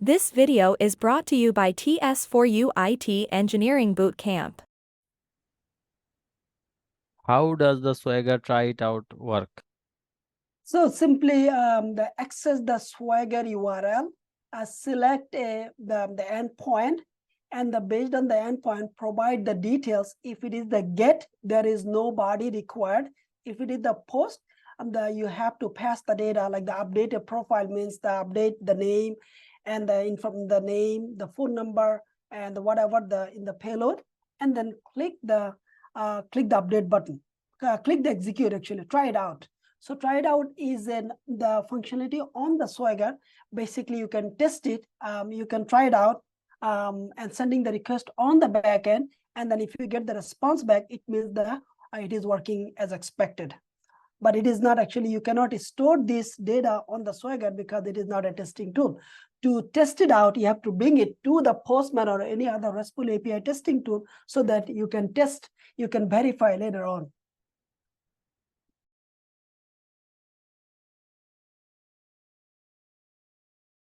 This video is brought to you by TS4U IT Engineering Bootcamp. How does the Swagger try it out work? So simply access the Swagger URL, select the endpoint, and based on the endpoint, provide the details. If it is the get, there is no body required. If it is the post, you have to pass the data, like the updated profile means the update the name and the name, the phone number, and whatever in the payload, and then click the update button. Click the execute. Actually, try it out. So try it out is the functionality on the Swagger. Basically, you can test it. You can try it out and sending the request on the backend. And then if you get the response back, it means it is working as expected. But it is not actually, you cannot store this data on the Swagger because it is not a testing tool. To test it out, you have to bring it to the Postman or any other RESTful API testing tool so that you can test, you can verify later on.